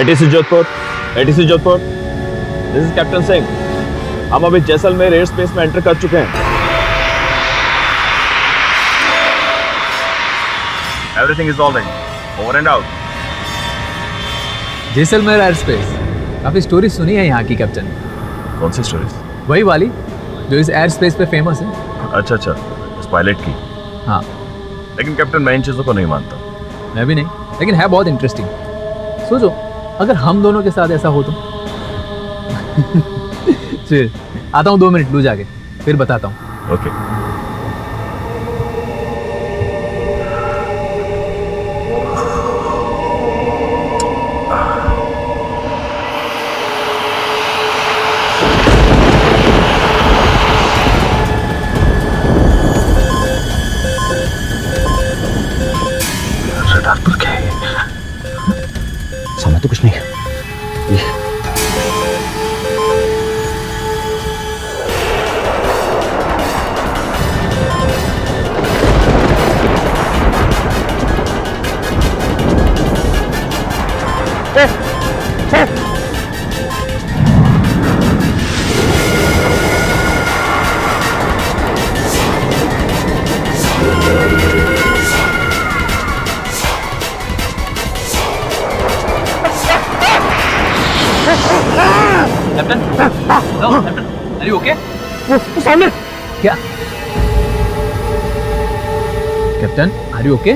ATC Jodhpur, ATC Jodhpur, this is captain Singh. हम अभी Jaisalmer air space में एंटर कर चुके हैं। Everything is all right, over and out. Jaisalmer air space, काफी स्टोरी सुनी है यहाँ की कैप्टन। कौन सी स्टोरीज? वही वाली जो इस एयर स्पेस पे फेमस है। अच्छा अच्छा, उस पायलट की। हाँ, लेकिन कैप्टन मैं इन चीजों को नहीं मानता। मैं भी नहीं, लेकिन है बहुत इंटरेस्टिंग। सोचो अगर हम दोनों के साथ ऐसा हो तो। फिर आता हूँ 2 मिनट लू जाके, फिर बताता हूँ। ओके। रडार पर क्या है? समझ तो कुछ नहीं है। Captain, hello captain, are you okay? वो सामने क्या? Captain, are you okay?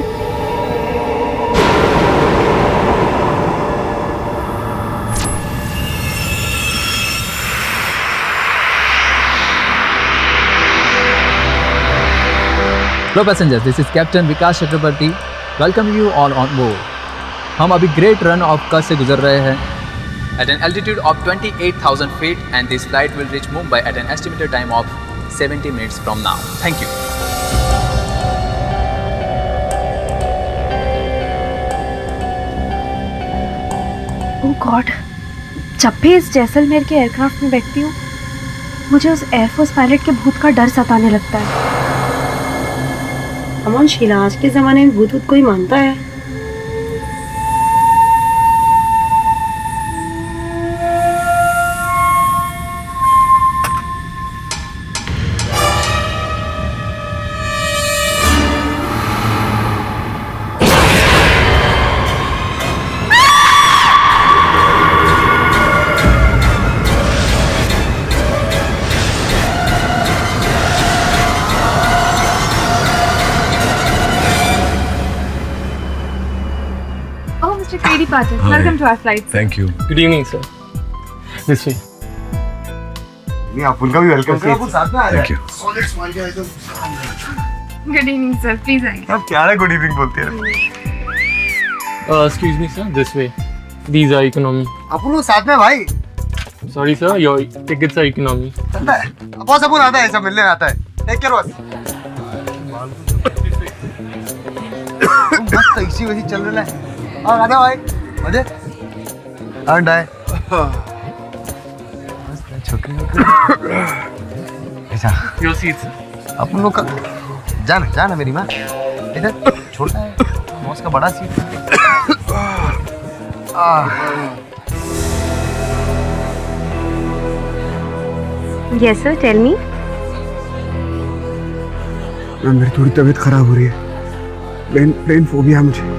Hello passengers, this is Captain Vikas Chakrabarti. Welcome you all on board. हम अभी ग्रेट रन ऑफ कच्छ से गुजर रहे हैं at an altitude of 28,000 feet and this flight will reach Mumbai at an estimated time of 70 minutes from now. Thank you. Oh God, जब भी इस जैसलमेर के एयरक्राफ्ट में बैठती हूँ मुझे उस एयरफोर्स पायलट के भूत का डर सताने लगता है। अमन शीला, आज के जमाने में भूत कोई मानता है? Lady Patil, welcome to our flight. Thank you. Good evening, sir. This way. नहीं, आप उनका भी वेलकम करो। आप साथ में आ thank you. Good evening, sir. Please आइए। आप क्या है गुड इवनिंग बोलते हैं? Excuse me, sir. This way. These are economy. आप लोग साथ में भाई। Sorry, sir. Your tickets are economy. चलता है। अब सब आता है, सब मिलने आता है। टेक केयर बस। मस्त इसी वही चल रहा है। हाँ आजा भाई, मजे। एंड आए। छोकरी ऐसा। Your seat, sir. अपन लोग का जाना मेरी माँ। इधर छोटा है, मौस का बड़ा seat. Yes sir, tell me. मेरी थोड़ी तबीयत खराब हो रही है। प्लेन फोबिया है मुझे।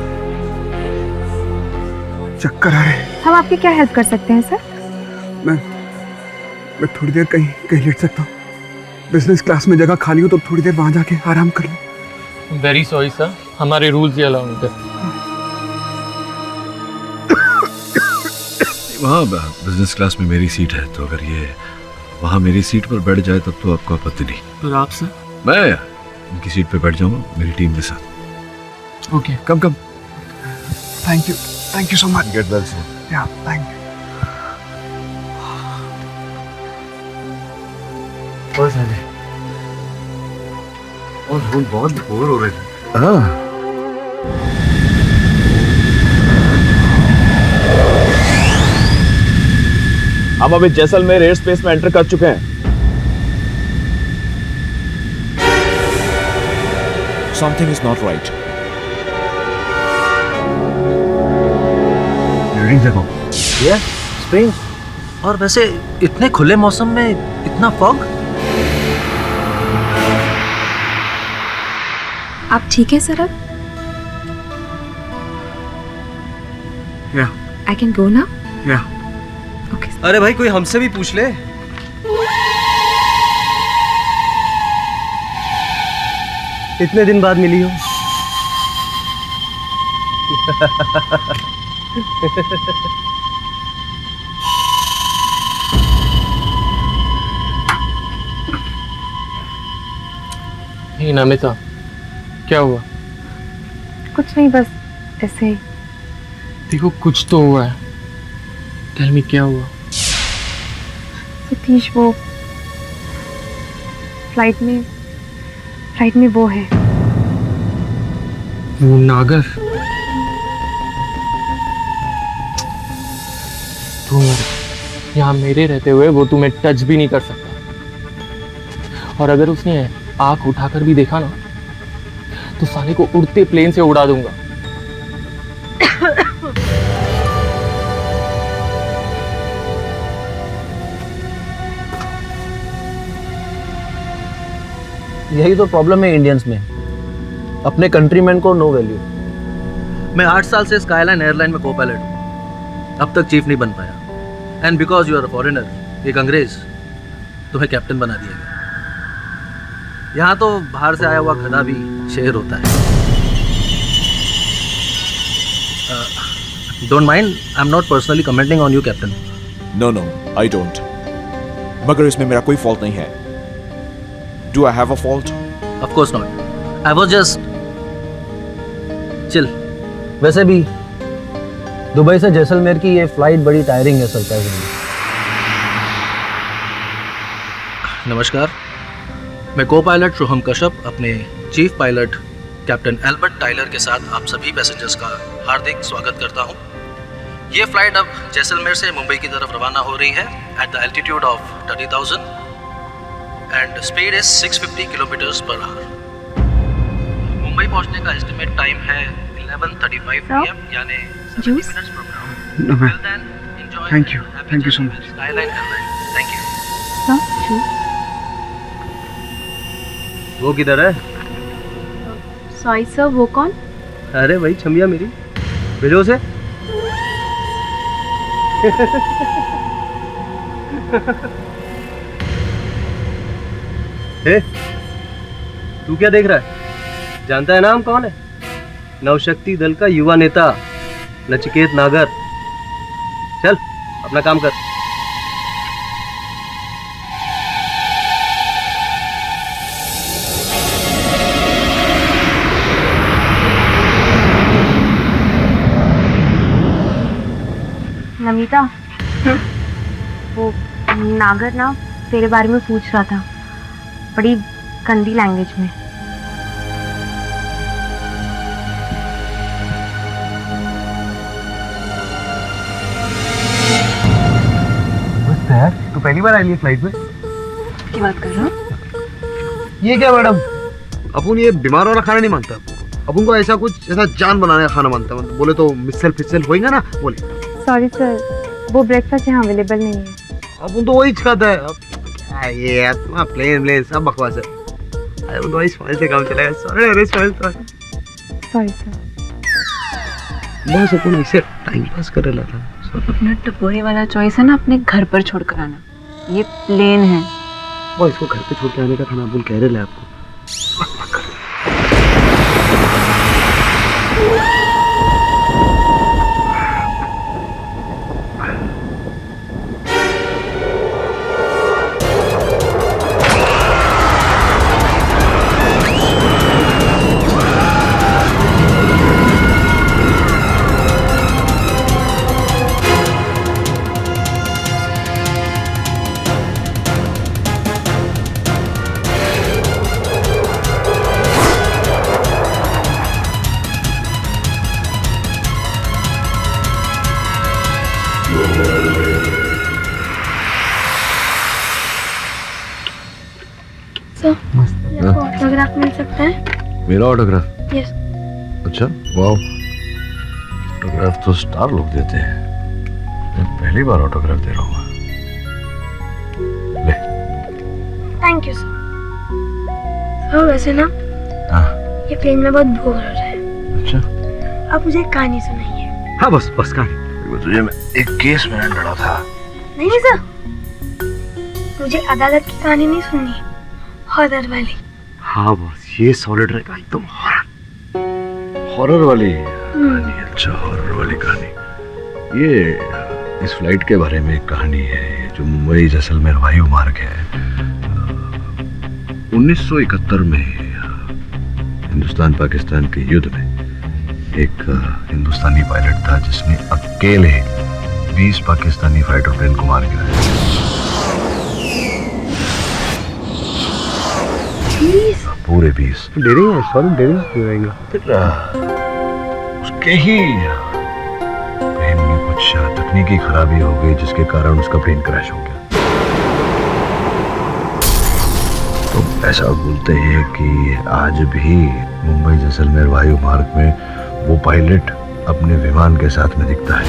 चक्कर आ रहे हैं। हम आपकी क्या हेल्प कर सकते हैं सर? मैं थोड़ी देर कहीं लेट सकता हूँ? बिजनेस क्लास में जगह खाली हो तो थोड़ी देर वहां जाके आराम कर लूँ। Very sorry, sir. हमारे rules ये allow नहीं करते। वहाँ बिजनेस क्लास में मेरी सीट है, तो अगर ये वहाँ मेरी सीट पर बैठ जाए तब तो आपको आपत्ति नहीं। पर आप, sir? मैं उनकी सीट पे बैठ जाऊंगा मेरी टीम के साथ। Okay. Come thank you so much. Get well soon. या थैंक यू। और बहुत बोर हो रहे थे। हाँ। हम अभी जैसलमेर एयर स्पेस में एंटर कर चुके हैं। Something is not right. Reading देखो। ये स्ट्रेंज। और वैसे इतने खुले मौसम में इतना फॉग। आप ठीक है सर अब? या आई कैन गो ना? या ओके। अरे भाई कोई हमसे भी पूछ ले। इतने दिन बाद मिली हो। हे नमिता, क्या हुआ? कुछ नहीं, बस ऐसे ही। देखो कुछ तो हुआ है। टेल मी क्या हुआ? सतीश वो फ्लाइट में वो है। वो नागर। तुम यहाँ मेरे रहते हुए वो तुम्हें टच भी नहीं कर सकता। और अगर उसने आंख उठाकर भी देखा ना तो साले को उड़ते प्लेन से उड़ा दूंगा। यही तो प्रॉब्लम है इंडियंस में, अपने कंट्रीमैन को नो वैल्यू। मैं 8 साल से स्काईलाइन एयरलाइन में को पायलट हूँ, अब तक चीफ नहीं बन पाया। And because you are a foreigner, एक अंग्रेज, तुम्हें कैप्टन बना दिया गया। यहाँ तो बाहर से आया हुआ गधा भी शेर होता है। Don't mind, I am not personally commenting on you captain. No no, I don't. मगर इसमें मेरा कोई फॉल्ट नहीं है। Do I have a fault? Of course not, I was just chill. वैसे भी दुबई से जैसलमेर की ये फ्लाइट बड़ी टायरिंग है सरप्राइजिंगली। नमस्कार, मैं को पायलट शुभम कश्यप अपने chief pilot captain Albert Tyler के साथ आप सभी पैसेंजर्स का हार्दिक स्वागत करता हूं। ये फ्लाइट अब जैसलमेर से मुंबई की तरफ रवाना हो रही है at the altitude of 30,000 and speed is 650 kilometres per hour. Mumbai पहुंचने का एस्टिमेट टाइम है 11:35 PM, यानी 70 Juice? Minutes from now. No, ma'am. Till then, enjoy Thank you. happy Thank you so journey much. with Skyline Airlines. Thank you. वो किधर है? Sorry sir, वो कौन? अरे भाई छमिया मेरी, भेजो उसे। ए, तू क्या देख रहा है? जानता है ना हम कौन है? नवशक्ति दल का युवा नेता नचिकेत नागर। चल अपना काम कर। नमिता, वो नागर ना तेरे बारे में पूछ रहा था, बड़ी गंदी लैंग्वेज में। तू पहली बार आई है फ्लाइट में? क्या बात कर रहा हूँ? ये क्या मैडम? अपन ये बीमार वाला खाना नहीं मांगता, अपन को ऐसा कुछ ऐसा जान बनाने का खाना मांगता। मतलब बोले तो मिसल फिसल होएगा ना, बोले। सॉरी सर, वो ब्रेकफास्ट यहाँ अवेलेबल नहीं है। अपन तो वही खाता है। अब क्या ये यार, तुम्हारा प्लेन सब बकवास है। अरे वो तो वही स्माइल से काम चलेगा। सॉरी, अरे स्माइल तो सॉरी सर। बस अपन ऐसे टाइम पास कर रहा था। अपना टपोरी वाला चॉइस है ना, अपने घर पर छोड़ कर आना। ये प्लेन है। वो इसको घर पे छोड़ के आने का खाना अपन कह रहे थे आपको। ऑटोग्राफ मिल सकता है? मेरा ऑटोग्राफ? यस। अच्छा, वाह, ऑटोग्राफ तो स्टार लोग देते हैं। पहली बार ऑटोग्राफ दे रहा हूँ। ले। Thank you sir. सर वैसे ना ये प्लेन में बहुत बोर हो रहा है। अच्छा। आप मुझे एक कहानी सुनाइए। हाँ बस कहानी। तुझे मैं एक केस में लड़ा था। नहीं सर, मुझे अदालत की कहानी नहीं सुननी, हॉरर वाली। हाँ बॉस, ये सॉलिड रहेगा एकदम हॉरर वाली कहानी। अच्छा, हॉरर वाली कहानी। ये इस फ्लाइट के बारे में एक कहानी है जो मुंबई जैसलमेर वायु मार्ग है। 1971 में हिंदुस्तान पाकिस्तान के युद्ध में एक हिंदुस्तानी पायलट था जिसने अकेले 20 पाकिस्तानी फाइटर प्लेन को मार गिराया। 20? पूरे 20। डेरिंग है, सॉलिड डेरिंग क्यों रहेगा? फिर उसके ही प्लेन में कुछ तकनीकी खराबी हो गई जिसके कारण उसका प्लेन क्रैश हो गया। तो ऐसा बोलते हैं कि आज भी मुंबई जैसलमेर वायु मार्ग में वो पायलट अपने विमान के साथ में दिखता है।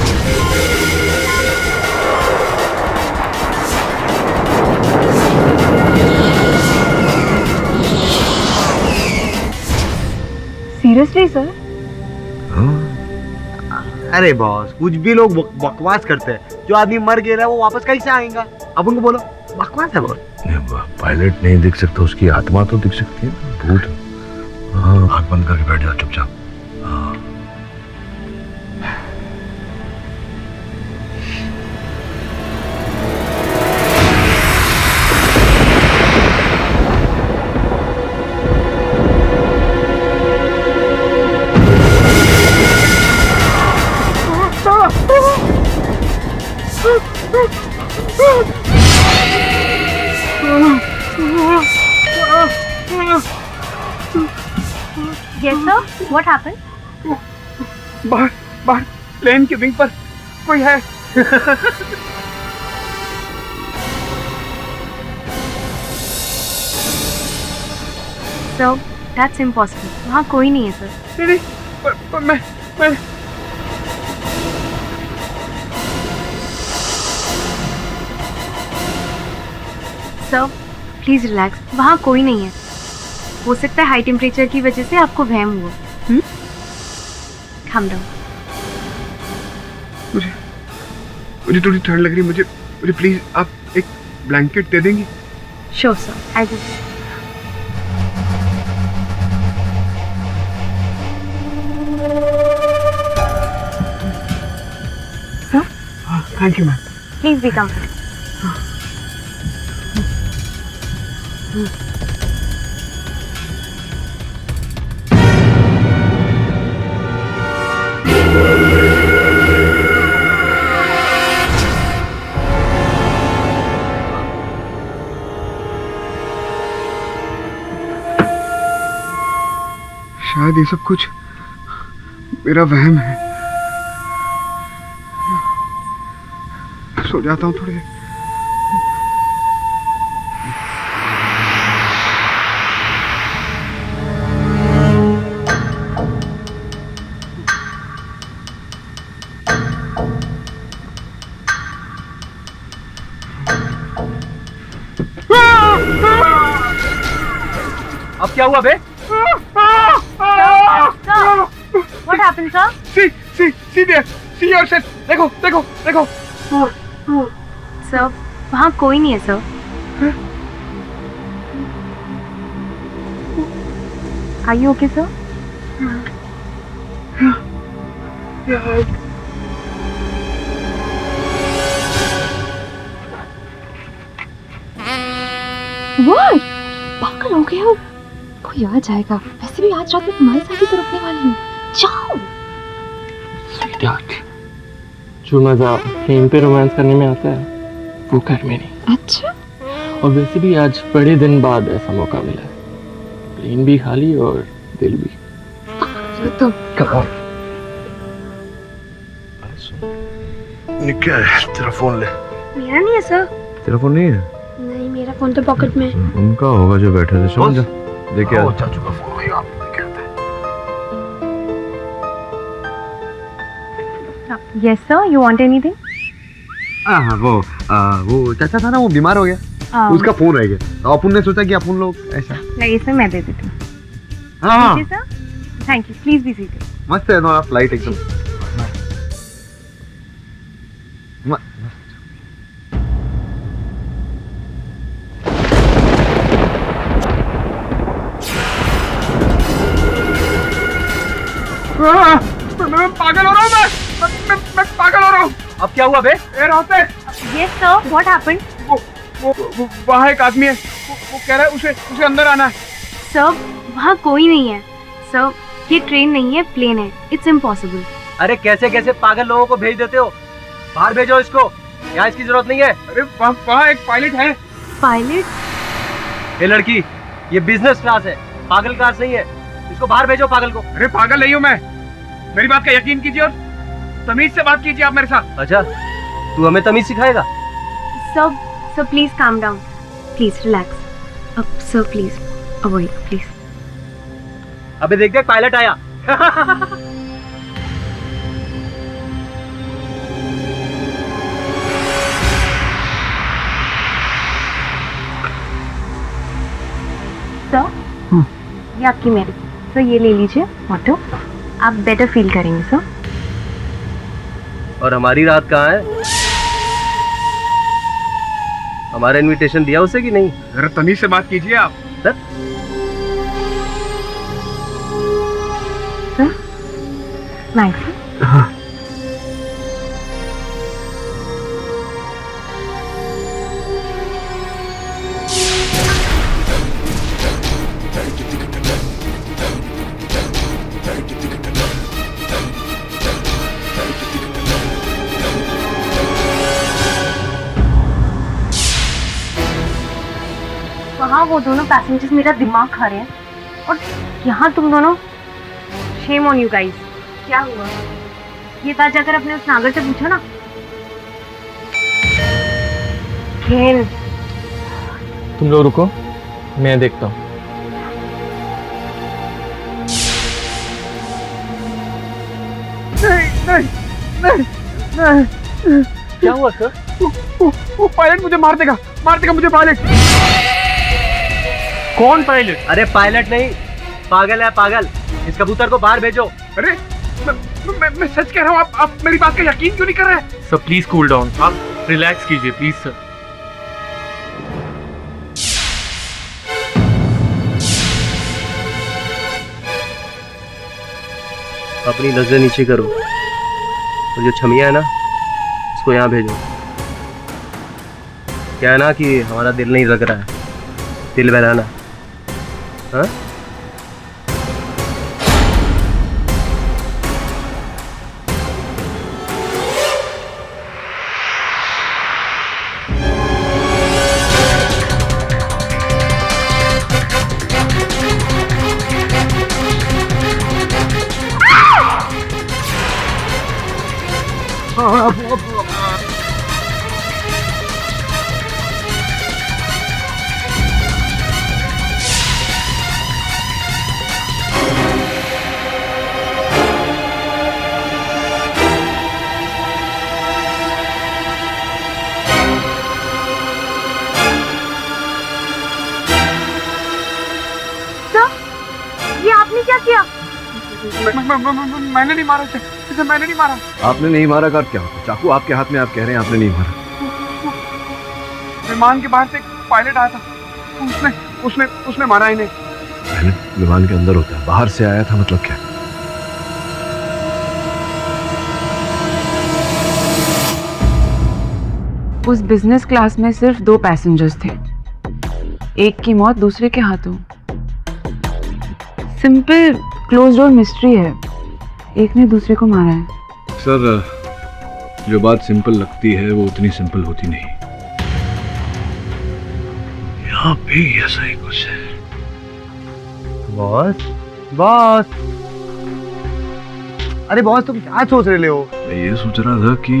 Seriously sir? अरे बॉस, कुछ भी लोग बकवास करते हैं। जो आदमी मर गया है वो वापस कैसे आएगा? अब उनको बोलो बकवास है बॉस। पायलट नहीं दिख सकता, उसकी आत्मा तो दिख सकती है, भूत। हाँ, आंख बंद करके बैठ जा चुपचाप। हाँ। Yes sir, what happened? बाहर प्लेन की विंग पर कोई है। Sir, that's impossible. वहाँ कोई नहीं है सर। नहीं, पर मैं सर प्लीज रिलैक्स, वहाँ कोई नहीं है। हो सकता है हाई टेम्परेचर की वजह से आपको वहम हुआ। calm down। मुझे थोड़ी ठंड लग रही है। मुझे प्लीज आप एक ब्लैंकेट दे देंगी? Sure sir, I will। Thank you ma'am. Please be comfortable। शायद ये सब कुछ मेरा वहम है। सो जाता हूँ थोड़ी देर। अब क्या हुआ बे? What happened sir? See there, see yourself। देखो। सर वहाँ कोई नहीं है sir. Are you okay sir? What? पागल हो गए हो? कोई आ जाएगा। वैसे भी आज रात में तुम्हारे साथ ही तो रुकने वाली हूँ। जाओ। स्वीटहार्ट, जो मजा प्लेन पे रोमांस करने में आता है वो घर में नहीं। अच्छा? और वैसे भी आज बड़े दिन बाद ऐसा मौका मिला है। प्लेन भी खाली और दिल भी। तुम क्या है? तेरा फोन ले। मेरा नहीं है सर। तेरा फोन नहीं है? नहीं, मेरा फोन तो पॉकेट में। उनका होगा जो बैठे थे। समझ जा, देख क्या चाचू का फोन होगा, देख आता है। Yes sir, you want anything? हाँ वो चाचा था ना, वो बीमार हो गया, उसका फोन रह गया, तो अपन ने सोचा कि अपन लोग ऐसा। नहीं, इसमें मैं दे देती हूँ। हाँ sir, thank you, please be seated. मस्त है ना फ्लाइट एकदम। मैं पागल हो रहा हूँ, मैं पागल हो रहा हूँ। अब क्या हुआ बे? ए रोहतेश, यस सर, व्हाट हैपेंड? वो वहाँ एक आदमी है, वो कह रहा है उसे अंदर आना है। सर, वहाँ कोई नहीं है। सर, ये ट्रेन नहीं है, प्लेन है। It's impossible. अरे कैसे कैसे पागल लोगों को भेज देते हो? बाहर भेजो इसको, यहाँ इसकी जरूरत नहीं है। अरे वहाँ एक पायलट है। पायलट? ये लड़की, ये बिजनेस क्लास है, पागल क्लास नहीं है। इसको बाहर भेजो पागल को। अरे पागल नहीं हूँ मैं, मेरी बात का यकीन कीजिए और तमीज से बात कीजिए आप मेरे साथ। अच्छा, तू हमें तमीज सिखाएगा? Sir please calm down, please relax. अब सर प्लीज अवॉइड, प्लीज। अबे देख देख, पायलट आया। सर, ये आपकी मेडिसिन। सर, ये ले लीजिए ऑटो, आप बेटर फील करेंगे सर। और हमारी रात कहाँ है? हमारा इनविटेशन दिया उसे कि नहीं? जरा तमीज से बात कीजिए आप। Sir, nice. वहाँ वो दोनों पैसेंजर्स मेरा दिमाग खा रहे हैं और यहाँ तुम दोनों। Shame on you guys. क्या हुआ? ये बात जाकर अपने उस नागर से पूछो ना। खेल। तुम लोग रुको, मैं देखता हूँ। नहीं। क्या हुआ सर? वो पायलट मुझे मार देगा मुझे पायलट। कौन पायलट? अरे पायलट नहीं, पागल है पागल। इस कबूतर को बाहर भेजो। अरे मैं सच कह रहा हूँ, आप मेरी बात का यकीन क्यों नहीं कर रहे? सर प्लीज कूल डाउन, आप रिलैक्स कीजिए प्लीज सर। अपनी नजर नीचे करो और जो छमिया है ना, उसको यहाँ भेजो। क्या है ना कि हमारा दिल नहीं लग रहा है, दिल बहलाना। हाँ? क्या किया? मैंने नहीं मारा इसे, मैंने नहीं मारा। आपने नहीं मारा का क्या होता? चाकू आपके हाथ में, आप कह रहे हैं आपने नहीं मारा। विमान के बाहर से एक पायलट आया था, उसने मारा इन्हें। पायलट विमान के अंदर होता है, बाहर से आया था मतलब क्या? उस बिजनेस क्लास में सिर्फ 2 पैसेंजर्स थे, एक की मौत दूसरे के हाथों। सिंपल क्लोज डोर मिस्ट्री है, एक ने दूसरे को मारा है। सर, जो बात सिंपल लगती है वो उतनी सिंपल होती नहीं। यहाँ भी ऐसा ही कुछ है। बॉस, अरे बॉस तुम क्या सोच रहे हो? मैं ये सोच रहा था कि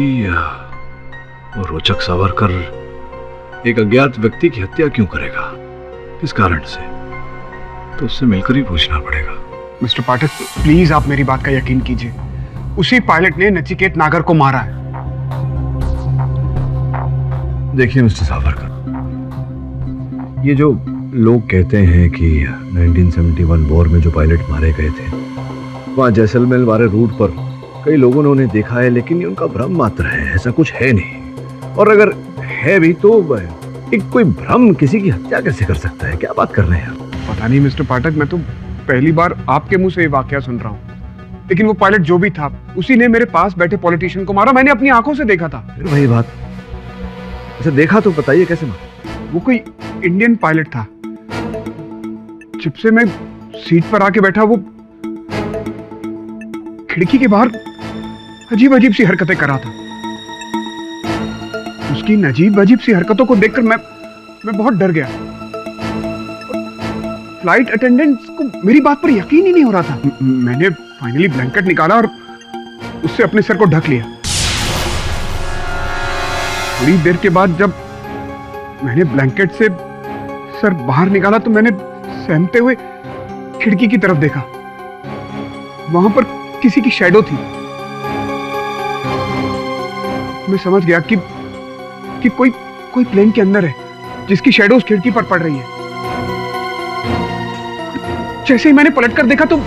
वो रोचक सावरकर एक अज्ञात व्यक्ति की हत्या क्यों करेगा, किस कारण से, तो उससे मिलकर ही पूछना पड़ेगा। मिस्टर पाठक, प्लीज आप मेरी बात का यकीन कीजिए, उसी पायलट ने नचिकेत नागर को मारा है। देखिए मिस्टर सावरकर, ये जो लोग कहते हैं कि 1971 वॉर में जो पायलट मारे गए थे, वहाँ जैसलमेर वाले रूट पर कई लोगों ने उन्हें देखा है, लेकिन ये उनका भ्रम मात्र है, ऐसा कुछ है नहीं। और अगर है भी तो एक कोई भ्रम किसी की हत्या कैसे कर सकता है? क्या बात कर रहे हैं आप? पता नहीं मिस्टर पाठक, मैं तो पहली बार आपके मुंह से ये वाकया सुन रहा हूँ। लेकिन वो पायलट जो भी था, उसी ने मेरे पास बैठे पॉलिटिशियन को मारा। मैंने अपनी आंखों से देखा था। फिर वही बात, अच्छा देखा तो बताइए कैसे मारा? वो कोई इंडियन पायलट था। जब से मैं सीट पर आके बैठा, वो खिड़की के बाहर अजीब अजीब सी हरकतें कर रहा था। उसकी इन अजीब अजीब सी हरकतों को देखकर मैं बहुत डर गया। फ्लाइट अटेंडेंट्स को मेरी बात पर यकीन ही नहीं हो रहा था। मैंने फाइनली ब्लैंकेट निकाला और उससे अपने सर को ढक लिया। थोड़ी देर के बाद जब मैंने ब्लैंकेट से सर बाहर निकाला तो मैंने सहमते हुए खिड़की की तरफ देखा। वहां पर किसी की शैडो थी। मैं समझ गया कि कोई प्लेन के अंदर है, जिसकी शैडो उस खिड़की पर पड़ रही है। जैसे ही मैंने पलटकर देखा तो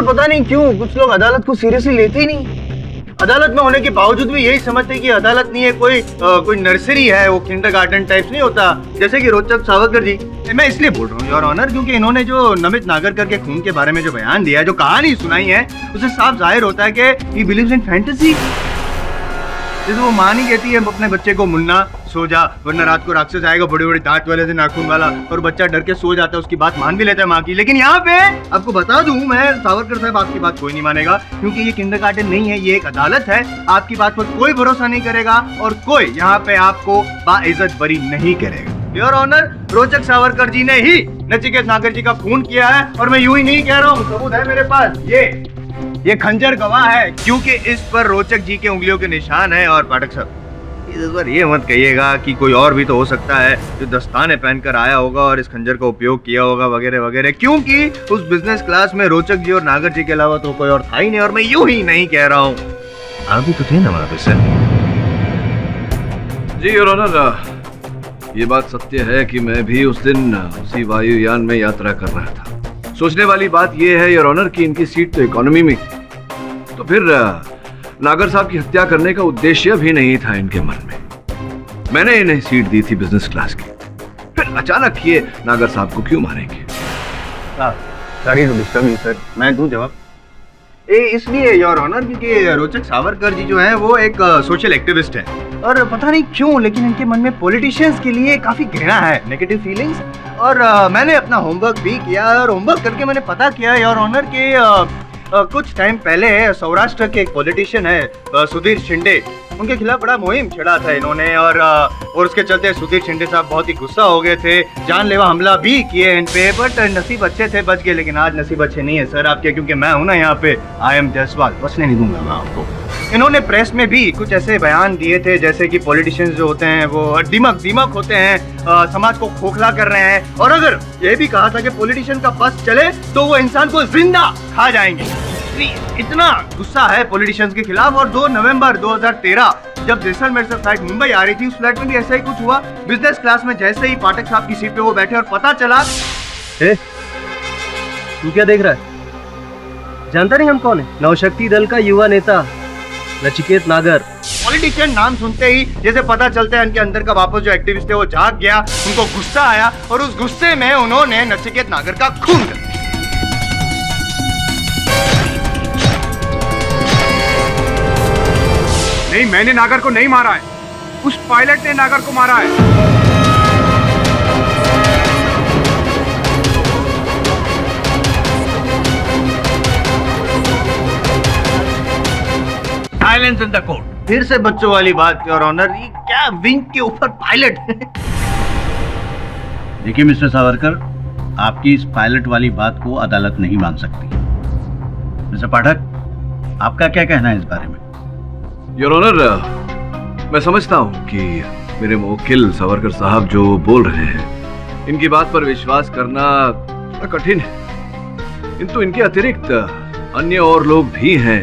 पता नहीं क्यों कुछ लोग अदालत को सीरियसली लेते ही नहीं। अदालत में होने के बावजूद भी यही समझते कि अदालत नहीं है, कोई नर्सरी है, वो किंडरगार्टन टाइप्स नहीं होता, जैसे कि रोचक सावरकर जी। मैं इसलिए बोल रहा हूँ योर ऑनर, क्योंकि इन्होंने जो नमित नागरकर के खून के बारे में जो बयान दिया है, जो कहानी सुनाई है, उससे साफ जाहिर होता है कि ही बिलीव्स इन फैंटेसी। जैसे वो माँ नहीं कहती है अपने बच्चे को, मुन्ना सो जा वरना रात को राक्षस आएगा बड़े बड़े दांत वाले से, नाखून वाला, और बच्चा डर के सो जाता है, उसकी बात मान भी लेता है माँ की। लेकिन यहाँ पे आपको बता दूं मैं सावरकर साहब, आपकी बात कोई नहीं मानेगा, क्योंकि ये किंडरगार्टन नहीं है, ये एक अदालत है। आपकी बात पर कोई भरोसा नहीं करेगा और कोई यहाँ पे आपको बाइज्जत बरी नहीं करेगा। योर ऑनर, रोचक सावरकर जी ने ही नचिकेत नागर जी का खून किया है, और मैं यूं ही नहीं कह रहा हूँ, सबूत है मेरे पास। ये खंजर गवाह है, क्योंकि इस पर रोचक जी के उंगलियों के निशान है। और पाठक साहब, इस बार ये मत कहिएगा कि कोई और भी तो हो सकता है जो दस्ताने पहनकर आया होगा और इस खंजर का उपयोग किया होगा वगैरह वगैरह, क्योंकि उस बिजनेस क्लास में रोचक जी और नागर जी के अलावा तो कोई और था ही नहीं। और मैं यूं ही नहीं कह रहा हूँ, आप भी तो थे ना वहां पे सर। जी योर ऑनर, ये बात सत्य है कि मैं भी उस दिन उसी वायुयान में यात्रा कर रहा था। सोचने वाली बात यह है योर ऑनर कि इनकी सीट तो इकोनॉमी में थी, तो फिर नागर साहब की हत्या करने का उद्देश्य भी नहीं था इनके मन में। मैंने इन्हें सीट दी थी बिजनेस क्लास की, फिर अचानक ये नागर साहब को क्यों मारेंगे? Sorry to disturb you sir, मैं दूं जवाब। इसलिए योर ऑनर, क्योंकि रोचक सावरकर जी जो है वो एक सोशल एक्टिविस्ट है, और पता नहीं क्यों लेकिन इनके मन में पॉलिटिशियंस के लिए काफी घृणा है, नेगेटिव फीलिंग्स। और मैंने अपना होमवर्क भी किया, और होमवर्क करके मैंने पता किया योर ऑनर कि कुछ टाइम पहले सौराष्ट्र के एक पॉलिटिशियन है सुधीर शिंदे, उनके खिलाफ बड़ा मुहिम छेड़ा था इन्होंने, और उसके चलते सुधीर शिंदे साहब बहुत ही गुस्सा हो गए थे, जानलेवा हमला भी किए इन पे, बट नसीब अच्छे थे, बच गए। लेकिन आज नसीब अच्छे नहीं है सर आपके, क्योंकि मैं हूं ना यहाँ पे, आई एम जायसवाल, बचने नहीं दूंगा मैं आपको। इन्होंने प्रेस में भी कुछ ऐसे बयान दिए थे जैसे कि पॉलिटिशियंस जो होते हैं वो दीमक होते हैं, समाज को खोखला कर रहे हैं, और अगर ये भी कहा था कि पॉलिटिशियन का बस चले तो वो इंसान को जिंदा खा जाएंगे। इतना गुस्सा है पॉलिटिशियंस के खिलाफ। और 2 नवंबर 2013 जब जैसलमेर से फ्लाइट मुंबई आ रही थी, उस फ्लाइट में भी ऐसा ही कुछ हुआ। बिजनेस क्लास में जैसे ही पाठक साहब की सीट पे वो बैठे और पता चला, तू क्या देख रहा है? जानता नहीं हम कौन है? नवशक्ति दल का युवा नेता नचिकेत नागर। पॉलिटिशियन नाम सुनते ही जैसे पता चलता है इनके अंदर का वापस जो एक्टिविस्ट है वो जाग गया, उनको गुस्सा आया, और उस गुस्से में उन्होंने नचिकेत नागर का खून कर दिया। नहीं, मैंने नागर को नहीं मारा है, उस पायलट ने नागर को मारा है। Silence in the court. फिर से बच्चों वाली बात, योर ऑनर, ये क्या विंग के ऊपर पायलट? देखिए मिस्टर सावरकर, आपकी इस पायलट वाली बात को अदालत नहीं मान सकती। मिस्टर पाठक, आपका क्या कहना है इस बारे में? योर ऑनर, मैं समझता हूँ कि मेरे मुवक्किल सावरकर साहब जो बोल रहे हैं, इनकी बात पर विश्वास करना थोड़ा कठिन है, किंतु इनके अतिरिक्त अन्य और लोग भी हैं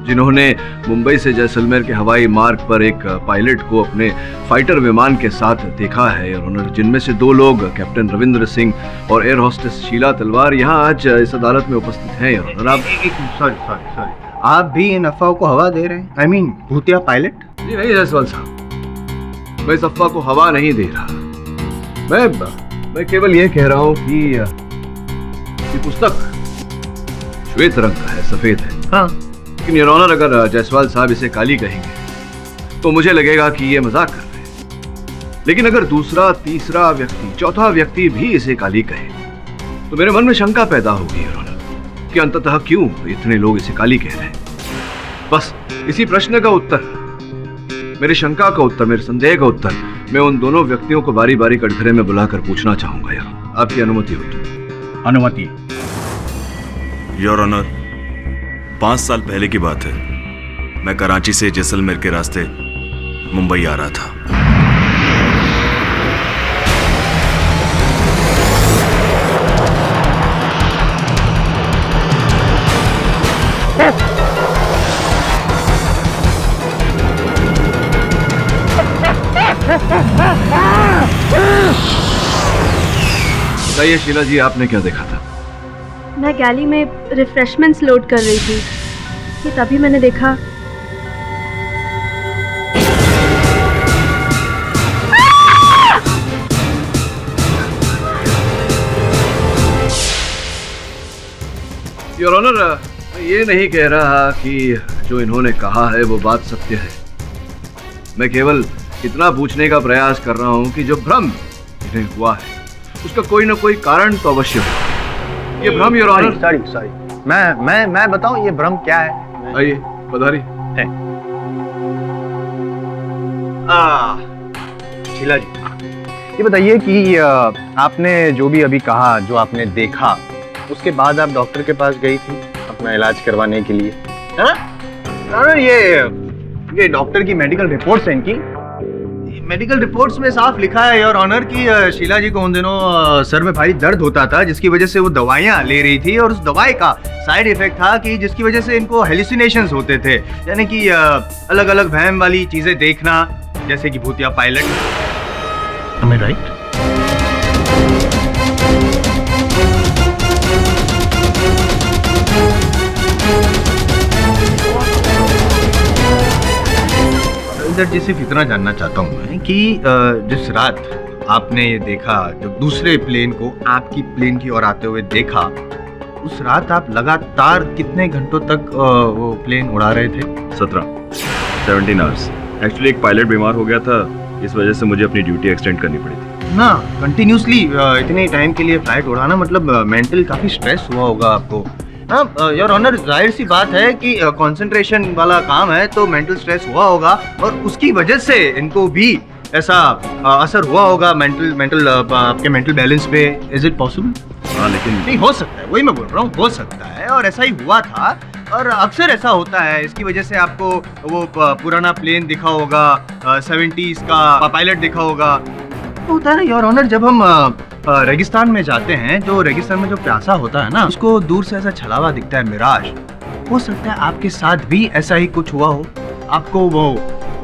जिन्होंने मुंबई से जैसलमेर के हवाई मार्ग पर एक पायलट को अपने फाइटर विमान के साथ देखा है योर ऑनर, जिनमें से 2 लोग कैप्टन रविंद्र सिंह और एयर होस्टेस शीला तलवार यहाँ आज इस अदालत में उपस्थित हैं योर ऑनर। आप सॉरी, आप भी इन अफवाहों को हवा दे रहे हैं? आई मीन भूतिया पायलट? जी नहीं जायसवाल साहब, मैं इस अफवाह को हवा नहीं दे रहा। मैं केवल ये कह रहा हूँ कि ये पुस्तक श्वेत रंग का है, सफेद है। हाँ, लेकिन योर ऑनर, अगर जायसवाल साहब इसे काली कहेंगे तो मुझे लगेगा कि ये मजाक कर रहे हैं। लेकिन अगर दूसरा, तीसरा व्यक्ति, चौथा व्यक्ति भी इसे काली कहे तो मेरे मन में शंका पैदा होगी योर ऑनर कि अंततः क्यों इतने लोग इसे काली कह रहे हैं। बस इसी प्रश्न का उत्तर, मेरी शंका का उत्तर, मेरे संदेह का उत्तर मैं उन दोनों व्यक्तियों को बारी बारी कटघरे में बुलाकर पूछना चाहूंगा यार, आपकी अनुमति हो तो? अनुमति। योर ऑनर, 5 साल पहले की बात है। मैं कराची से जैसलमेर के रास्ते मुंबई आ रहा था। बताइए शीला जी, आपने क्या देखा था? मैं गैली में रिफ्रेशमेंट्स लोड कर रही थी कि तभी मैंने देखा योर ऑनर, मैं ये नहीं कह रहा कि जो इन्होंने कहा है वो बात सत्य है। मैं केवल इतना पूछने का प्रयास कर रहा हूँ कि जो भ्रम इन्हें हुआ है उसका कोई ना कोई कारण तो अवश्य हो। ये भ्रम योर ऑनर। सॉरी, मैं बताऊं ये भ्रम क्या है? आइए पधारिए। शीला जी, ये बताइए कि आपने जो भी अभी कहा, जो आपने देखा, उसके बाद आप डॉक्टर के पास गई थी अपना इलाज करवाने के लिए, है ना? ये डॉक्टर की मेडिकल रिपोर्ट्स हैं इनकी। मेडिकल रिपोर्ट्स में साफ लिखा है योर ऑनर कि शीला जी को उन दिनों सर में भारी दर्द होता था, जिसकी वजह से वो दवाइयाँ ले रही थी, और उस दवाई का साइड इफेक्ट था कि जिसकी वजह से इनको हेलुसिनेशंस होते थे, यानी कि अलग अलग वहम वाली चीजें देखना, जैसे कि भूतिया पायलट। Am I right? जी सिर्फ इतना जानना चाहता हूँ मैं कि जिस रात आपने ये देखा, जब दूसरे प्लेन को आपकी प्लेन की ओर आते हुए देखा, उस रात आप लगातार कितने घंटों तक वो प्लेन उड़ा रहे थे? 17 आवर्स। एक्चुअली एक पायलट बीमार हो गया था, इस वजह से मुझे अपनी ड्यूटी एक्सटेंड करनी पड़ी थी ना। कंटिन्यूसली इतने टाइम के लिए फ्लाइट उड़ाना, मतलब मेंटल काफी स्ट्रेस हुआ होगा आपको। हाँ योर ऑनर, जाहिर सी बात है कि कंसंट्रेशन वाला काम है तो मेंटल स्ट्रेस हुआ होगा, और उसकी वजह से इनको भी ऐसा असर हुआ होगा आपके मेंटल बैलेंस पे। Is it possible? हाँ, लेकिन नहीं हो सकता है, वही मैं बोल रहा हूँ, हो सकता है, और ऐसा ही हुआ था, और अक्सर ऐसा होता है। इसकी वजह से आपको वो पुराना प्लेन दिखा होगा, 70s का पायलट दिखा होगा। तो होता है ना योर ऑनर, जब हम रेगिस्तान में जाते हैं, जो रेगिस्तान में जो प्यासा होता है ना, उसको दूर से ऐसा छलावा दिखता है, मिराज। हो सकता है आपके साथ भी ऐसा ही कुछ हुआ हो, आपको वो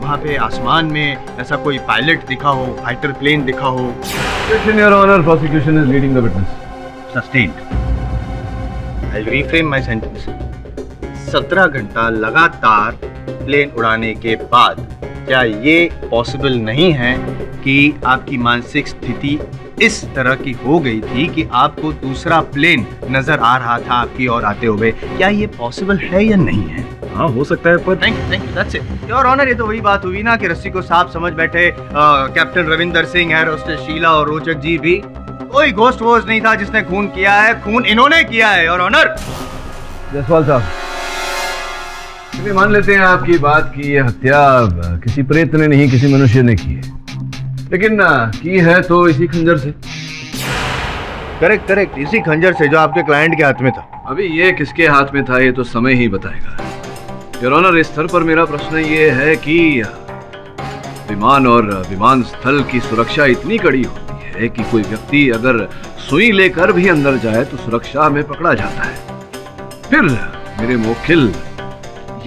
वहाँ पे आसमान में ऐसा कोई पायलट दिखा हो, फाइटर प्लेन दिखा हो। Your honour, prosecution is leading the witness. Sustained. I will reframe my sentence. 17 घंटा लगातार प्लेन उड़ाने के बाद क्या ये पॉसिबल नहीं है कि आपकी मानसिक स्थिति इस तरह की हो गई थी कि आपको दूसरा प्लेन नजर आ रहा था आपकी ओर आते हुए? क्या ये पॉसिबल है या नहीं है? हाँ, हो सकता है, पर thank you, that's it your honour. ये तो वही बात हुई ना कि रस्सी को सांप समझ बैठे captain Ravinder Singh, air hostess Sheela और रोचक जी भी। कोई घोस्ट वोस्ट नहीं था जिसने खून किया है, खून इन्होंने किया है योर ऑनर। जायसवाल साहब, चलिए मान लेते हैं आपकी बात की यह हत्या किसी प्रेत ने नहीं किसी मनुष्य ने की है, लेकिन की है तो इसी खंजर से। करेक्ट करेक्ट, इसी खंजर से जो आपके क्लाइंट के हाथ में था। अभी ये किसके हाथ में था ये तो समय ही बताएगा। योर ऑनर, इस स्तर पर मेरा प्रश्न ये है कि विमान और विमान स्थल की सुरक्षा इतनी कड़ी होती है कि कोई व्यक्ति अगर सुई लेकर भी अंदर जाए तो सुरक्षा में पकड़ा जाता है। फिर मेरे मोखिल,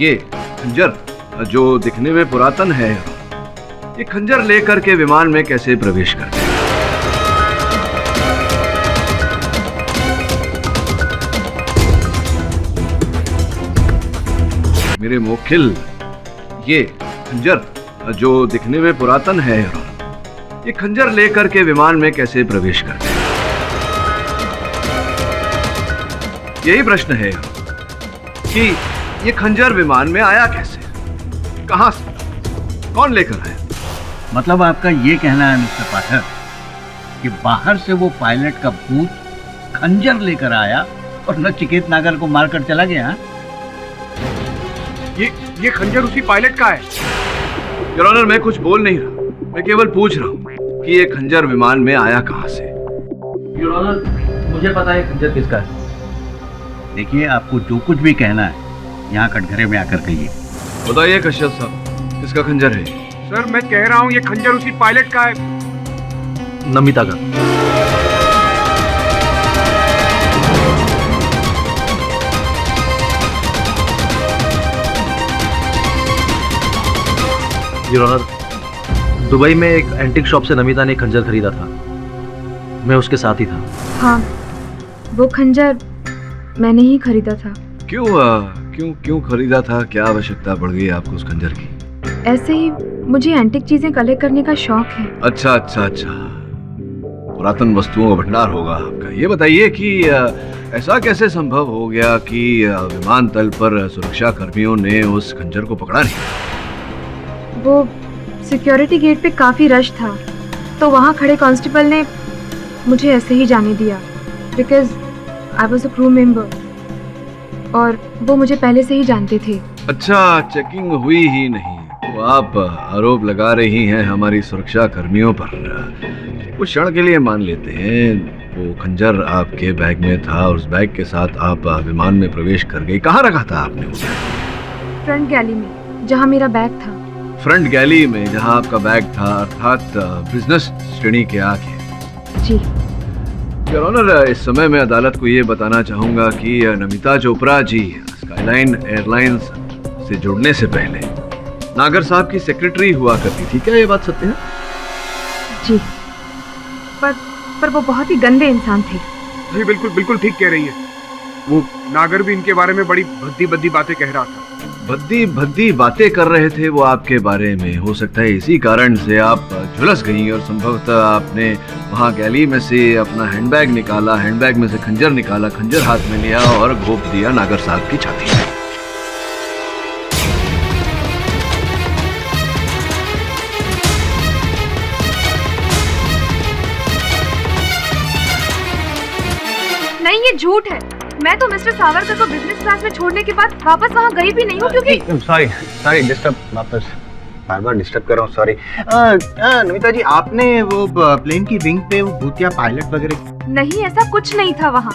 ये खंजर जो दिखने में पुरातन है, ये खंजर लेकर के विमान में कैसे प्रवेश करते हैं? मेरे मोखिल, ये खंजर जो दिखने में पुरातन है, ये खंजर लेकर के विमान में कैसे प्रवेश करते हैं? यही प्रश्न है कि ये खंजर विमान में आया कैसे, कहां से, कौन लेकर आया? मतलब आपका ये कहना है मिस्टर पाठक कि बाहर से वो पायलट का भूत खंजर लेकर आया और नचिकेत नागर को मारकर चला गया? ये खंजर उसी पायलट का है। योर ऑनर, मैं कुछ बोल नहीं रहा, मैं केवल पूछ रहा हूँ कि ये खंजर विमान में आया कहां से। योर ऑनर, मुझे पता है खंजर किसका है। देखिए, आपको जो कुछ भी कहना है यहाँ कटघरे में आकर कहिए। बताइए कश्यप साहब, किसका खंजर है? सर मैं कह रहा हूँ ये खंजर उसी पायलट का है। नमिता का। योर ऑनर, दुबई में एक एंटीक शॉप से नमिता ने एक खंजर खरीदा था, मैं उसके साथ ही था। हाँ, वो खंजर मैंने ही खरीदा था। क्यों खरीदा था? क्या आवश्यकता पड़ गई आपको उस खंजर की? ऐसे ही मुझे एंटीक चीजें कलेक्ट करने का शौक है। अच्छा, पुरातन वस्तुओं का भंडार होगा आपका। ये बताइए कि ऐसा कैसे संभव हो गया कि विमानतल पर सुरक्षा कर्मियों ने उस खंजर को पकड़ा नहीं? वो सिक्योरिटी गेट पे काफी रश था, तो वहाँ खड़े कांस्टेबल ने मुझे ऐसे ही जाने दिया, because I was a crew member और वो मुझे पहले से ही जानते थे। अच्छा, चेकिंग हुई ही नहीं तो आप आरोप लगा रही हैं हमारी सुरक्षा कर्मियों पर। कुछ क्षण के लिए मान लेते हैं वो खंजर आपके बैग में था और उस बैग के साथ आप विमान में प्रवेश कर गई। कहाँ रखा था आपने उसे? फ्रंट गैली में, जहाँ मेरा बैग था। फ्रंट गैली में जहाँ आपका बैग था, अर्थात बिजनेस श्रेणी के आगे। जी योर ऑनर, इस समय मैं अदालत को ये बताना चाहूंगा कि नमिता चोपड़ा जी स्काईलाइन एयरलाइंस से जुड़ने से पहले नागर साहब की सेक्रेटरी हुआ करती थी। क्या ये बात सत्य है? जी, पर वो बहुत ही गंदे इंसान थे। जी बिल्कुल ठीक कह रही है। वो नागर भी इनके बारे में बड़ी भद्दी बातें कह रहा था। भद्दी बातें कर रहे थे वो आपके बारे में। हो सकता है इसी कारण से आप झुलस गई और संभवतः आपने वहां गैली में से अपना हैंडबैग निकाला, हैंडबैग में से खंजर निकाला, खंजर हाथ में लिया और घोंप दिया नागर साहब की छाती में। नहीं, ये झूठ है। मैं तो मिस्टर सावरकर को बिजनेस क्लास में छोड़ने के बाद वापस वहाँ गई भी नहीं हूँ, क्योंकि सॉरी डिस्टर्ब, वापस बार डिस्टर्ब कर रहा हूँ, सॉरी। नमिता जी, आपने वो प्लेन की विंग पे वो भूतिया पायलट वगैरह? नहीं, ऐसा कुछ नहीं था वहाँ।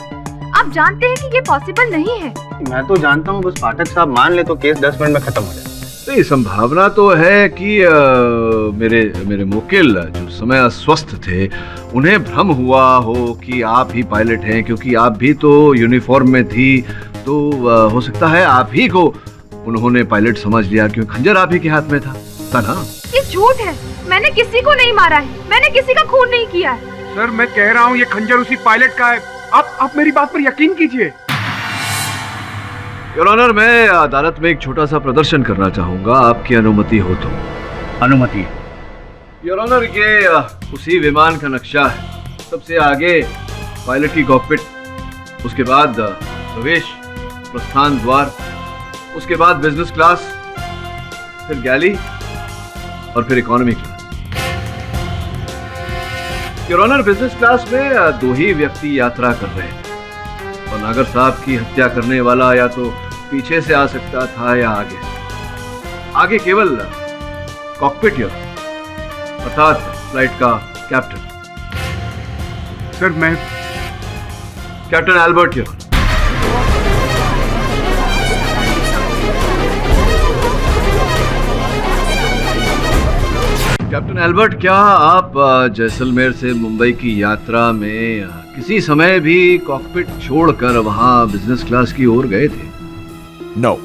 आप जानते हैं कि ये पॉसिबल नहीं है। मैं तो जानता हूँ, बस पाठक साहब मान ले तो केस 10 मिनट में खत्म हो जाए। तो ये संभावना तो है कि मेरे मुकिल जो समय अस्वस्थ थे उन्हें भ्रम हुआ हो कि आप ही पायलट हैं, क्योंकि आप भी तो यूनिफॉर्म में थी। तो हो सकता है आप ही को उन्होंने पायलट समझ लिया, क्योंकि खंजर आप ही के हाथ में था ना? ये झूठ है। मैंने किसी को नहीं मारा है, मैंने किसी का खून नहीं किया है। सर मैं कह रहा हूँ ये खंजर उसी पायलट का है। आप मेरी बात पर यकीन कीजिए। योर ऑनर, मैं अदालत में एक छोटा सा प्रदर्शन करना चाहूंगा, आपकी अनुमति हो तो? अनुमति। योर ऑनर, ये उसी विमान का नक्शा है। सबसे आगे पायलट की कॉकपिट, उसके बाद प्रवेश प्रस्थान द्वार, उसके बाद बिजनेस क्लास, फिर गैली और फिर economy class. Your honour, business class में 2 ही व्यक्ति यात्रा कर रहे थे और नागर साहब की हत्या करने वाला या तो पीछे से आ सकता था या आगे से। आगे केवल कॉकपिट यर अर्थात फ्लाइट का कैप्टन। सर मैं कैप्टन एल्बर्ट यर। कैप्टन एल्बर्ट, क्या आप जैसलमेर से मुंबई की यात्रा में किसी समय भी कॉकपिट छोड़कर वहां बिजनेस क्लास की ओर गए थे? नो,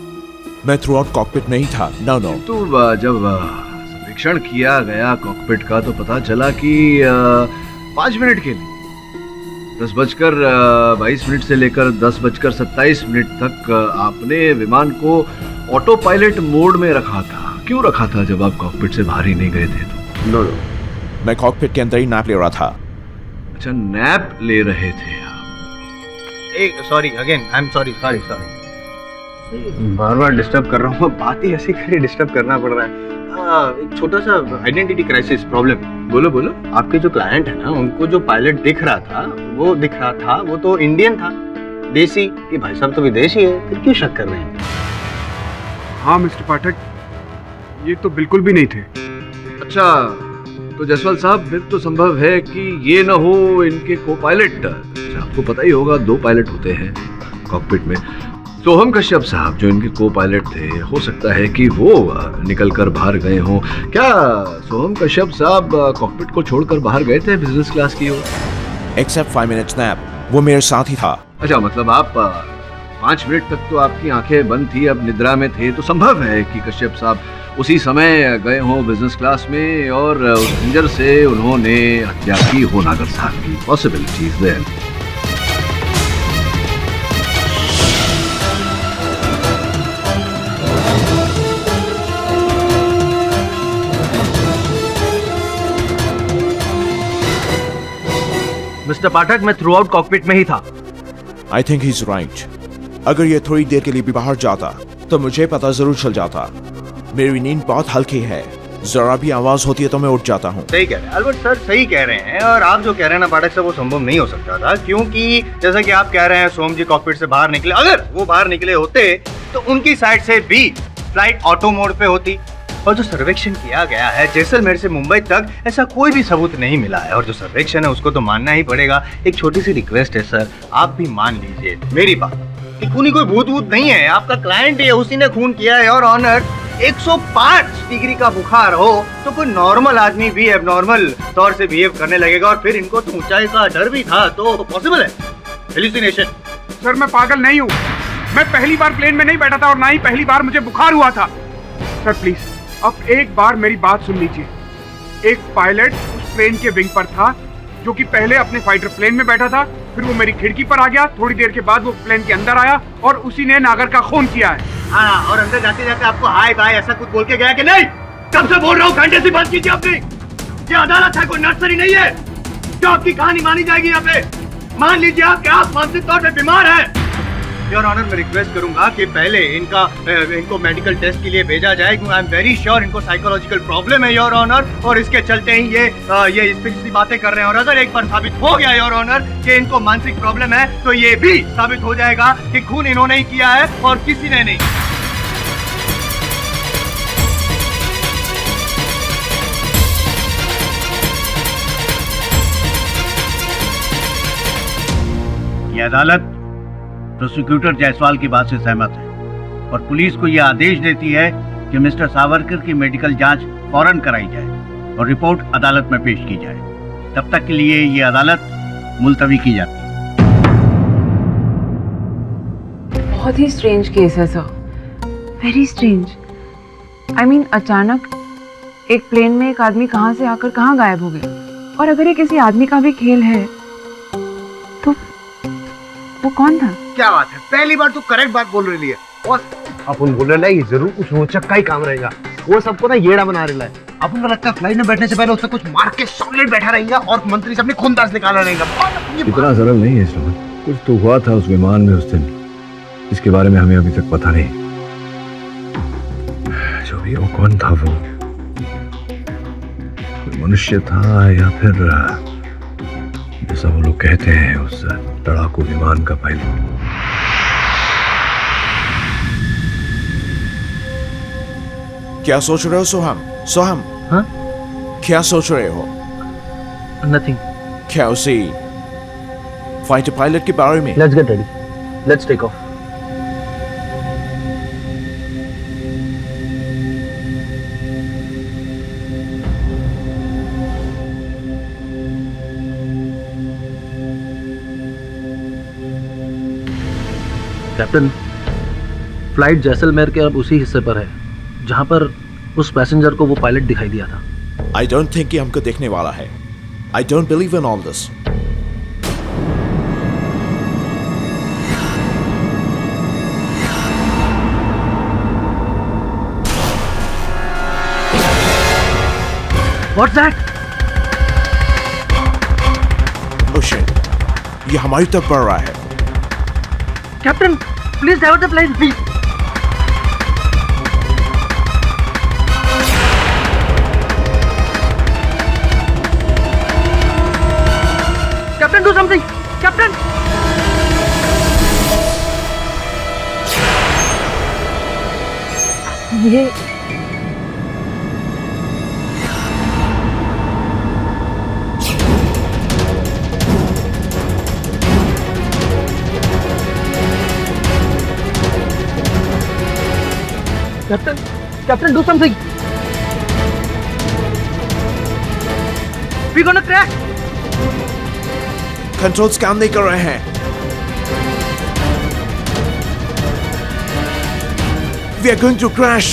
मैं थ्रू आउट कॉकपिट नहीं था। नो। तो जब सर्वेक्षण किया गया कॉकपिट का तो पता चला कि 5 मिनट के लिए 10:22 से लेकर 10:27 तक आपने विमान को ऑटो पायलट मोड में रखा था। क्यों रखा था जब आप कॉकपिट से बाहर ही नहीं गए थे? तो नो, मैं कॉकपिट के अंदर ही नैप ले रहा था। अच्छा, नैप ले रहे थे एक sorry again, I am sorry. Bar bar disturb कर रहा हूँ, बात ही ऐसी करी डिस्टर्ब करना पड़ रहा है। एक छोटा सा आइडेंटिटी क्राइसिस प्रॉब्लम। बोलो। आपके जो क्लाइंट है ना, उनको जो पायलट दिख रहा था वो तो इंडियन था, देसी। ये भाई साहब तो विदेशी है, फिर क्यों शक कर रहे हैं? हाँ मिस्टर पाठक, ये तो बिल्कुल भी नहीं थे। अच्छा, तो जायसवाल साहब फिर तो संभव है कि ये ना हो इनके को पायलट। आपको पता ही होगा 2 पायलट होते हैं कॉकपिट में। सोहम कश्यप साहब जो इनके को पायलट थे, हो सकता है कि वो निकल कर बाहर गए हों। क्या सोहम कश्यप साहब कॉकपिट को छोड़कर बाहर गए थे बिजनेस क्लास की ओर? एक्सेप्ट 5 मिनट्स नैप, वो मेरे साथ ही था। अच्छा, मतलब आप 5 मिनट तक तो आपकी आंखें बंद थी, अब निद्रा में थे, तो संभव है कि कश्यप साहब उसी समय गए हों बिजनेस क्लास में और उस खंजर से उन्होंने हत्या की हो नागर साहब की। Possibilities there. मिस्टर पाठक, मैं थ्रू आउट कॉकपिट में ही था। I think he is right. अगर ये थोड़ी देर के लिए भी बाहर जाता तो मुझे पता जरूर चल जाता। मेरी नींद बहुत हल्की है, जरा भी आवाज होती है तो मैं उठ जाता हूँ। सही कह रहे हैं अल्बर्ट सर, सही कह रहे हैं। और आप जो कह रहे हैं ना पाठक सर, वो संभव नहीं हो सकता था, क्योंकि जैसा कि आप कह रहे हैं सोम जी कॉकपिट से बाहर निकले। अगर वो बाहर निकले होते तो उनकी साइड से भी फ्लाइट ऑटो मोड पे होती। और जो सर्वेक्षण किया गया है जैसलमेर से मुंबई तक, ऐसा कोई भी सबूत नहीं मिला है। और जो सर्वेक्षण है उसको तो मानना ही पड़ेगा। एक छोटी सी रिक्वेस्ट है सर, आप भी मान लीजिए मेरी बात कि खूनी कोई भूत वूत नहीं है, आपका क्लाइंट है, उसी ने खून किया है। और ऑनर 105 डिग्री का बुखार हो तो कोई नॉर्मल आदमी भी एबनॉर्मल तौर से बिहेव करने लगेगा। और फिर इनको तो ऊंचाई का डर भी था, तो पॉसिबल है हेलुसिनेशन। सर मैं पागल नहीं हूँ, मैं पहली बार प्लेन में नहीं बैठा था और ना ही पहली बार मुझे बुखार हुआ था। सर प्लीज अब एक बार मेरी बात सुन लीजिए। एक पायलट उस प्लेन के विंग पर था जो कि पहले अपने फाइटर प्लेन में बैठा था, फिर वो मेरी खिड़की पर आ गया, थोड़ी देर के बाद वो प्लेन के अंदर आया और उसी ने नागर का खून किया है। हाँ, और अंदर जाते जाते आपको हाय बाय ऐसा कुछ बोल के गया कि नहीं? कब से बोल रहा हूँ, घंटे से बात कीजिए अपनी। ये अदालत है, कोई नर्सरी नहीं है जो आपकी कहानी मानी जाएगी यहाँ पे। मान लीजिए आप मानसिक तौर पे बीमार हैं। योर ऑनर, मैं रिक्वेस्ट करूंगा कि पहले इनको मेडिकल टेस्ट के लिए भेजा जाए, क्योंकि आई एम वेरी श्योर इनको साइकोलॉजिकल प्रॉब्लम है योर ऑनर। और इसके चलते ही ये इस तरह की बातें कर रहे हैं। और अगर एक बार साबित हो गया योर ऑनर कि इनको मानसिक प्रॉब्लम है, तो ये भी साबित हो जाएगा कि खून इन्होंने ही किया है और किसी ने नहीं। ये अदालत प्रोसिक्यूटर जायसवाल की बात से सहमत है और पुलिस को यह आदेश देती है कि मिस्टर सावरकर की मेडिकल जांच फौरन कराई जाए और रिपोर्ट अदालत में पेश की जाए। तब तक के लिए ये अदालत मुलतवी की जाती है। बहुत ही स्ट्रेंज केस है sir, very strange. I mean अचानक एक प्लेन में एक आदमी कहाँ से आकर कहाँ गायब हो गया। और अगर ये किसी आदमी का भी खेल है तो वो कौन था? क्या बात है, पहली बार तो करेक्ट बात बोल रही है। और अपन बोल रहे हैं जरूर कुछ रोचक का ही काम रहेगा। वो सबको ना येड़ा बना रहा है। अपन को लगता है फ्लाइट में बैठने से पहले उससे कुछ मार के सॉलिड बैठा रहेगा और मंत्री से अपनी खूनदास निकाला रहेगा। इतना सरल नहीं है इसमें, कुछ तो हुआ था उस विमान में उस दिन, इसके बारे में हमें अभी तक पता नहीं। जो भी वो कौन था, वो मनुष्य था या फिर जैसा वो लोग कहते हैं उस लड़ाकू विमान का पायलट। क्या सोच रहे हो सोहम? सोहम, हाँ? क्या सोच रहे हो? नथिंग। क्या उसी फाइटर पायलट के बारे में? Let's get ready, let's take off. Captain, flight Jaisalmer के अब उसी हिस्से पर है जहां पर उस पैसेंजर को वो पायलट दिखाई दिया था। I don't think कि हमको देखने वाला है। I don't believe in all this. What's that? Oh shit! ये हमारी तरफ बढ़ रहा है। Captain, please divert the plane, please. Captain, do something. Captain, ये captain, captain, do something. We gonna crash. Controls काम नहीं कर रहे हैं। We are going to crash.